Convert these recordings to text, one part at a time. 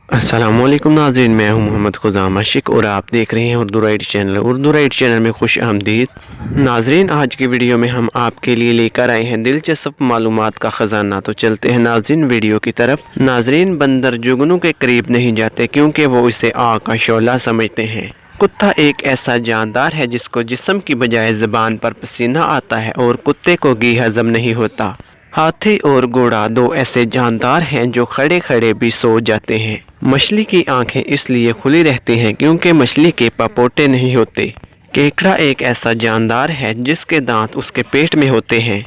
अस्सलाम वालेकुम नाज़रीन, मैं हूं मोहम्मद खुज़ाम आशिक और आप देख रहे हैं Urdu right channel. Urdu right channel में खुश आमदीद नाज़रीन। आज की वीडियो में हम आपके लिए लेकर आए हैं दिलचस्प मालूमात का ख़जाना। तो चलते हैं नाज़रीन वीडियो की तरफ। नाज़रीन, बंदर जुगनू के करीब नहीं जाते क्योंकि वो इसे आग का शोला समझते हैं। कुत्ता एक ऐसा जानदार है जिसको जिस्म की बजाय ज़बान पर पसीना आता है और कुत्ते को घी हजम नहीं होता। हाथी और घोड़ा दो ऐसे जानदार हैं जो खड़े खड़े भी सो जाते हैं। मछली की आंखें इसलिए खुली रहती हैं क्योंकि मछली के पपोटे नहीं होते। केकड़ा एक ऐसा जानदार है जिसके दांत उसके पेट में होते हैं।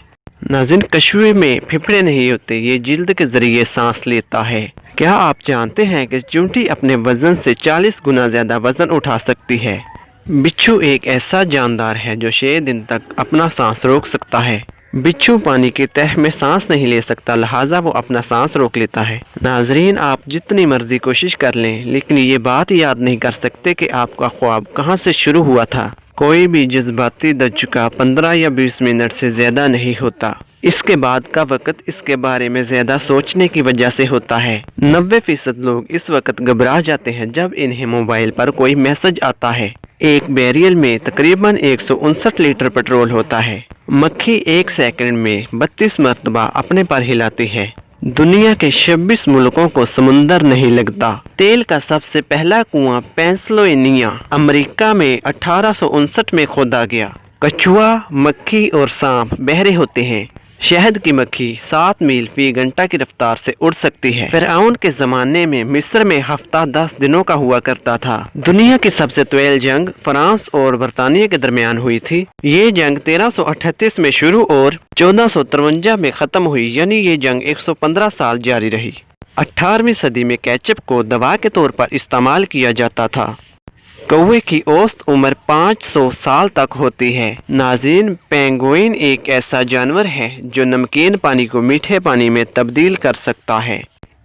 नाज़रीन, कछुए में फेफड़े नहीं होते, ये जिल्द के जरिए सांस लेता है। क्या आप जानते हैं कि चींटी अपने वजन से 40 गुना ज्यादा वजन उठा सकती है। बिच्छू एक ऐसा जानदार है जो 6 दिन तक अपना सांस रोक सकता है। बिच्छू पानी की तह में सांस नहीं ले सकता, लिहाजा वो अपना सांस रोक लेता है। नाजरीन, आप जितनी मर्जी कोशिश कर लें लेकिन ये बात याद नहीं कर सकते कि आपका ख्वाब कहाँ से शुरू हुआ था। कोई भी जज्बाती दचका 15 या 20 मिनट से ज्यादा नहीं होता। इसके बाद का वक्त इसके बारे में ज्यादा सोचने की वजह से होता है। 90% लोग इस वक्त घबरा जाते हैं जब इन्हें मोबाइल पर कोई मैसेज आता है। एक बैरियल में तकरीबन 159 लीटर पेट्रोल होता है। मक्खी 1 सेकंड में 32 मरतबा अपने पर हिलाती है। दुनिया के 26 मुल्कों को समुंदर नहीं लगता। तेल का सबसे पहला कुआं पेंसिल्वेनिया, अमेरिका में 1859 में खोदा गया। कछुआ, मक्खी और सांप बहरे होते हैं। शहद की मक्खी 7 मील फी घंटा की रफ्तार से उड़ सकती है। फिरऔन के जमाने में मिस्र में हफ्ता 10 दिनों का हुआ करता था। दुनिया की सबसे तवील जंग फ्रांस और बरतानिया के दरमियान हुई थी। ये जंग 1338 में शुरू और 1453 में खत्म हुई, यानी ये जंग 115 साल जारी रही। 18वीं सदी में केचप को दवा के तौर पर इस्तेमाल किया जाता था। कौवे की औसत उम्र 500 साल तक होती है। नाज़रीन, पेंगुइन एक ऐसा जानवर है जो नमकीन पानी को मीठे पानी में तब्दील कर सकता है।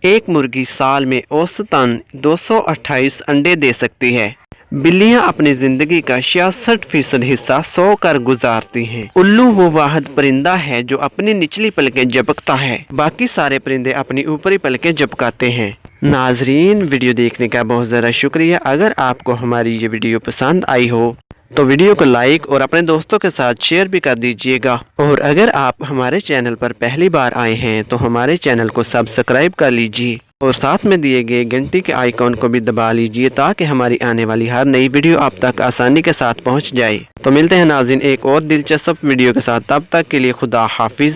एक मुर्गी साल में औसतन 228 अंडे दे सकती है। बिल्लियां अपनी जिंदगी का 66% हिस्सा सो कर गुजारती हैं। उल्लू वो वाहिद परिंदा है जो अपनी निचली पलकें झपकता है, बाकी सारे परिंदे अपनी ऊपरी पलकें झपकाते हैं। नाजरीन, वीडियो देखने का बहुत ज़्यादा शुक्रिया। अगर आपको हमारी ये वीडियो पसंद आई हो तो वीडियो को लाइक और अपने दोस्तों के साथ शेयर भी कर दीजिएगा। और अगर आप हमारे चैनल पर पहली बार आए हैं तो हमारे चैनल को सब्सक्राइब कर लीजिए और साथ में दिए गए घंटी के आइकॉन को भी दबा लीजिए ताकि हमारी आने वाली हर नई वीडियो आप तक आसानी के साथ पहुंच जाए। तो मिलते हैं नाज़रीन एक और दिलचस्प वीडियो के साथ, तब तक के लिए खुदा हाफिज।